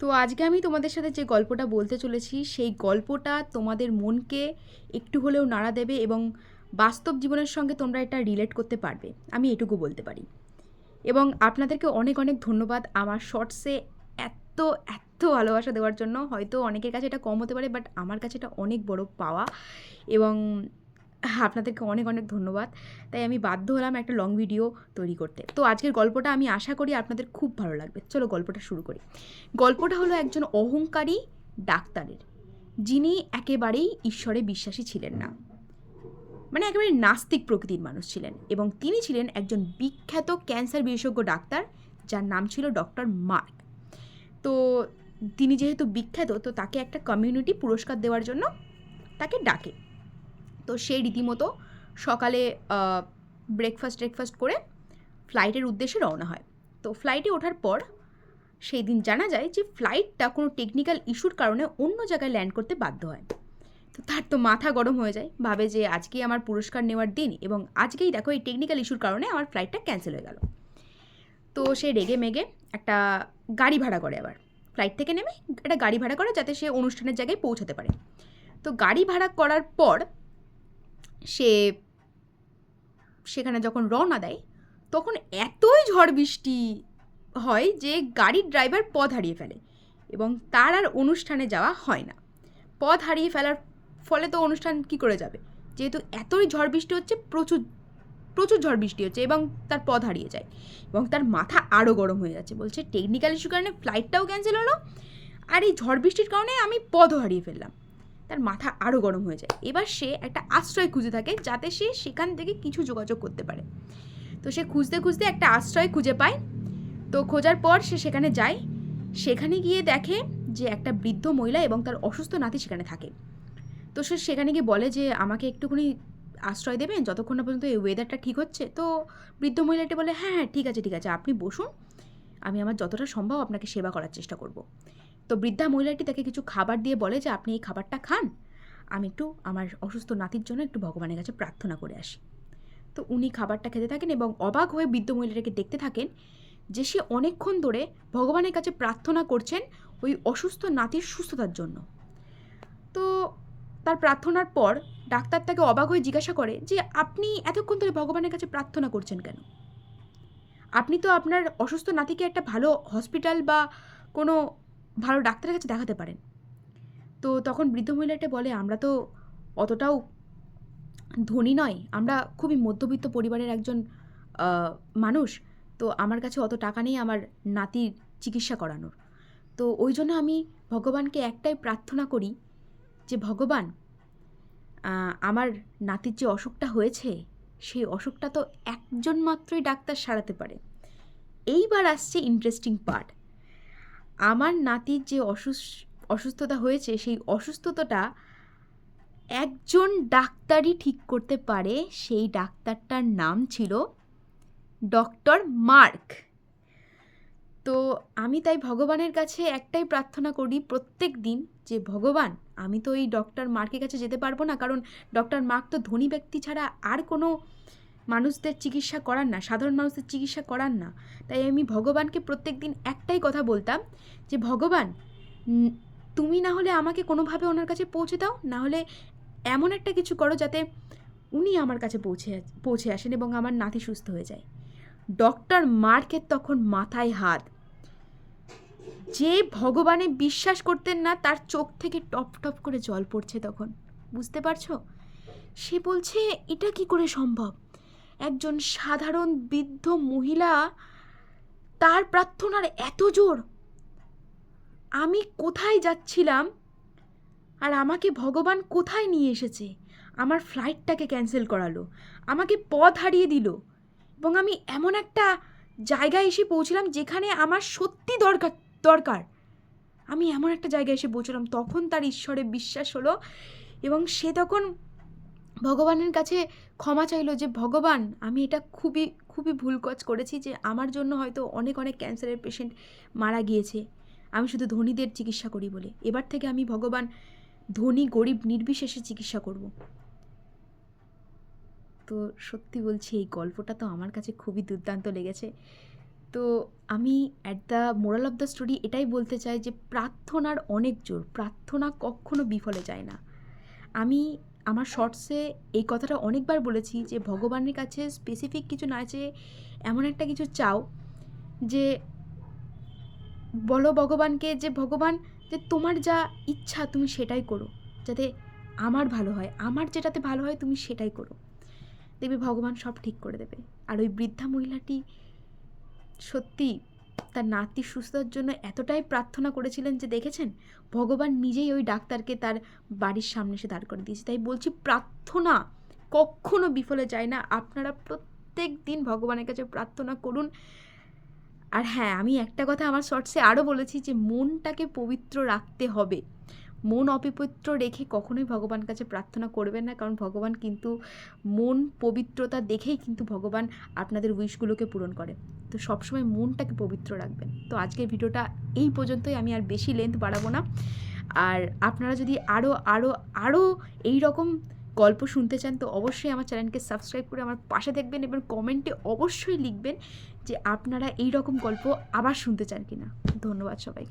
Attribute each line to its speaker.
Speaker 1: তো আজকে আমি তোমাদের সাথে যে গল্পটা বলতে চলেছি সেই গল্পটা তোমাদের মনকে একটু হলেও নাড়া দেবে এবং বাস্তব জীবনের সঙ্গে তোমরা এটা রিলেট করতে পারবে, আমি এটুকু বলতে পারি। এবং আপনাদেরকে অনেক অনেক ধন্যবাদ আমার শর্টসে এত এত ভালোবাসা দেওয়ার জন্য। হয়তো অনেকের কাছে এটা কম হতে পারে, বাট আমার কাছে এটা অনেক বড় পাওয়া। এবং আপনাদেরকে অনেক অনেক ধন্যবাদ। তাই আমি বাধ্য হলাম একটা লং ভিডিও তৈরি করতে। তো আজকের গল্পটা আমি আশা করি আপনাদের খুব ভালো লাগবে। চলো গল্পটা শুরু করি। গল্পটা হলো একজন অহংকারী ডাক্তারের, যিনি একেবারেই ঈশ্বরে বিশ্বাসী ছিলেন না। মানে একেবারে নাস্তিক প্রকৃতির মানুষ ছিলেন, এবং তিনি ছিলেন একজন বিখ্যাত ক্যান্সার বিশেষজ্ঞ ডাক্তার, যার নাম ছিল ডক্টর মার্ক। তো তিনি যেহেতু বিখ্যাত, তো তাকে একটা কমিউনিটি পুরস্কার দেওয়ার জন্য তাকে ডাকে। তো সে রীতিমতো সকালে ব্রেকফাস্ট করে ফ্লাইটের উদ্দেশ্যে রওনা হয়। তো ফ্লাইটে ওঠার পর সেই দিন জানা যায় যে ফ্লাইটটা কোনো টেকনিক্যাল ইস্যুর কারণে অন্য জায়গায় ল্যান্ড করতে বাধ্য হয়। তো তার তো মাথা গরম হয়ে যায়, ভাবে যে আজকেই আমার পুরস্কার নেওয়ার দিন, এবং আজকেই দেখো এই টেকনিক্যাল ইস্যুর কারণে আমার ফ্লাইটটা ক্যান্সেল হয়ে গেল। তো সে রেগে মেগে একটা গাড়ি ভাড়া করে, আবার ফ্লাইট থেকে নেমে একটা গাড়ি ভাড়া করে যাতে সে অনুষ্ঠানের জায়গায় পৌঁছাতে পারে। তো গাড়ি ভাড়া করার পর সে সেখানে যখন রওনা দেয়, তখন এতই ঝড় বৃষ্টি হয় যে গাড়ির ড্রাইভার পথ হারিয়ে ফেলে, এবং তার আর অনুষ্ঠানে যাওয়া হয় না। পথ হারিয়ে ফেলার ফলে তো অনুষ্ঠান কি করে যাবে, যেহেতু এতই ঝড় বৃষ্টি হচ্ছে, প্রচুর প্রচুর ঝড় বৃষ্টি হচ্ছে, এবং তার পথ হারিয়ে যায়। এবং তার মাথা আরও গরম হয়ে যাচ্ছে, বলছে টেকনিক্যাল ইস্যুর কারণে ফ্লাইটটাও ক্যান্সেল হলো, আর এই ঝড় বৃষ্টির কারণে আমি পথও হারিয়ে ফেললাম। তার মাথা আরও গরম হয়ে যায়। এবার সে একটা আশ্রয় খুঁজে থাকে যাতে সে সেখান থেকে কিছু যোগাযোগ করতে পারে। তো সে খুঁজতে খুঁজতে একটা আশ্রয় খুঁজে পায়। তো খোঁজার পর সে সেখানে যায়। সেখানে গিয়ে দেখে যে একটা বৃদ্ধ মহিলা এবং তার অসুস্থ নাতি সেখানে থাকে। তো সে সেখানে গিয়ে বলে যে আমাকে একটুখানি আশ্রয় দেবেন যতক্ষণ না পর্যন্ত এই ওয়েদারটা ঠিক হচ্ছে। তো বৃদ্ধ মহিলাটি বলে হ্যাঁ হ্যাঁ ঠিক আছে আপনি বসুন, আমি আমার যতটা সম্ভব আপনাকে সেবা করার চেষ্টা করব। তো বৃদ্ধা মহিলাটি তাকে কিছু খাবার দিয়ে বলে যে আপনি এই খাবারটা খান, আমি একটু আমার অসুস্থ নাতির জন্য একটু ভগবানের কাছে প্রার্থনা করে আসি। তো উনি খাবারটা খেতে থাকেন এবং অবাক হয়ে বৃদ্ধ মহিলাটাকে দেখতে থাকেন যে সে অনেকক্ষণ ধরে ভগবানের কাছে প্রার্থনা করছেন ওই অসুস্থ নাতির সুস্থতার জন্য। তো তার প্রার্থনার পর ডাক্তার তাকে অবাক হয়ে জিজ্ঞাসা করে যে আপনি এতক্ষণ ধরে ভগবানের কাছে প্রার্থনা করছেন কেন? আপনি তো আপনার অসুস্থ নাতিকে একটা ভালো হসপিটাল বা কোনো ভালো ডাক্তারের কাছে দেখাতে পারেন। তো তখন বৃদ্ধ মহিলাটা বলে আমরা তো অতটাও ধনী নয়, আমরা খুবই মধ্যবিত্ত পরিবারের একজন মানুষ। তো আমার কাছে অত টাকা নেই আমার নাতির চিকিৎসা করানোর। তো ওই জন্য আমি ভগবানকে একটাই প্রার্থনা করি যে ভগবান, আমার নাতির যে অসুখটা হয়েছে সেই অসুখটা তো একজন মাত্রই ডাক্তার সারাতে পারে। এইবার আসছে ইন্টারেস্টিং পার্ট। আমার নাতির যে অসুস্থতা হয়েছে সেই অসুস্থতাটা একজন ডাক্তারই ঠিক করতে পারে, সেই ডাক্তারটার নাম ছিল ডক্টর মার্ক। তো আমি তাই ভগবানের কাছে একটাই প্রার্থনা করি প্রত্যেক দিন যে ভগবান, আমি তো এই ডক্টর মার্কের কাছে যেতে পারবো না, কারণ ডক্টর মার্ক তো ধনী ব্যক্তি ছাড়া আর কোনো মানুষদের চিকিৎসা করান না, সাধারণ মানুষদের চিকিৎসা করান না। তাই আমি ভগবানকে প্রত্যেক দিন একটাই কথা বলতাম যে ভগবান, তুমি না হলে আমাকে কোনোভাবে ওনার কাছে পৌঁছে দাও, না হলে এমন একটা কিছু করো যাতে উনি আমার কাছে পৌঁছে আসেন এবং আমার নাতি সুস্থ হয়ে যায়। ডক্টর মার্কের তখন মাথায় হাত। যে ভগবানে বিশ্বাস করতেন না তার চোখ থেকে টপ টপ করে জল পড়ছে তখন, বুঝতে পারছো? সে বলছে এটা কি করে সম্ভব? একজন সাধারণ বৃদ্ধ মহিলা, তার প্রার্থনার এত জোর। আমি কোথায় যাচ্ছিলাম আর আমাকে ভগবান কোথায় নিয়ে এসেছে? আমার ফ্লাইটটাকে ক্যান্সেল করালো, আমাকে পথ হারিয়ে দিল, এবং আমি এমন একটা জায়গায় এসে পৌঁছলাম যেখানে আমার সত্যি দরকার। আমি এমন একটা জায়গায় এসে পৌঁছলাম। তখন তার ঈশ্বরে বিশ্বাস হলো এবং সে তখন ভগবানের কাছে ক্ষমা চাইলো যে ভগবান, আমি এটা খুবই খুবই ভুল কাজ করেছি, যে আমার জন্য হয়তো অনেক অনেক ক্যান্সারের পেশেন্ট মারা গিয়েছে, আমি শুধু ধনীদের চিকিৎসা করি বলে। এবার থেকে আমি ভগবান ধনী গরিব নির্বিশেষে চিকিৎসা করব। তো সত্যি বলছি এই গল্পটা তো আমার কাছে খুবই দুর্দান্ত লেগেছে। তো আমি at the moral of the story এটাই বলতে চাই যে প্রার্থনার অনেক জোর, প্রার্থনা কখনো বিফলে যায় না। আমি আমার শর্টসে এই কথাটা অনেকবার বলেছি যে ভগবানের কাছে স্পেসিফিক কিছু না চেয়ে এমন একটা কিছু চাও যে বলো ভগবানকে যে ভগবান, যে তোমার যা ইচ্ছা তুমি সেটাই করো, যাতে আমার ভালো হয়, আমার যেটাতে ভালো হয় তুমি সেটাই করো, দেখবে ভগবান সব ঠিক করে দেবে। আর ওই বৃদ্ধা মহিলাটি সত্যি তার নাতির সুস্থতার জন্য এতটাই প্রার্থনা করেছিলেন যে দেখেছেন ভগবান নিজেই ওই ডাক্তারকে তার বাড়ির সামনে এসে দাঁড় করে দিয়েছে। তাই বলছি প্রার্থনা কখনো বিফলে যায় না। আপনারা প্রত্যেক দিন ভগবানের কাছে প্রার্থনা করুন। আর হ্যাঁ, আমি একটা কথা আমার শর্টসে আরও বলেছি যে মনটাকে পবিত্র রাখতে হবে। মন অপবিত্র রেখে কখনোই ভগবান কাছে প্রার্থনা করবেন না, কারণ ভগবান কিন্তু মন পবিত্রতা দেখেই কিন্তু ভগবান আপনাদের উইশগুলোকে পূরণ করে। তো সবসময় মনটাকে পবিত্র রাখবেন। তো আজকের ভিডিওটা এই পর্যন্তই, আমি আর বেশি লেন্থ বাড়াবো না। আর আপনারা যদি আরও এই রকম গল্প শুনতে চান তো অবশ্যই আমার চ্যানেলকে সাবস্ক্রাইব করে আমার পাশে দেখবেন এবং কমেন্টে অবশ্যই লিখবেন যে আপনারা এই রকম গল্প আবার শুনতে চান কিনা। ধন্যবাদ সবাই।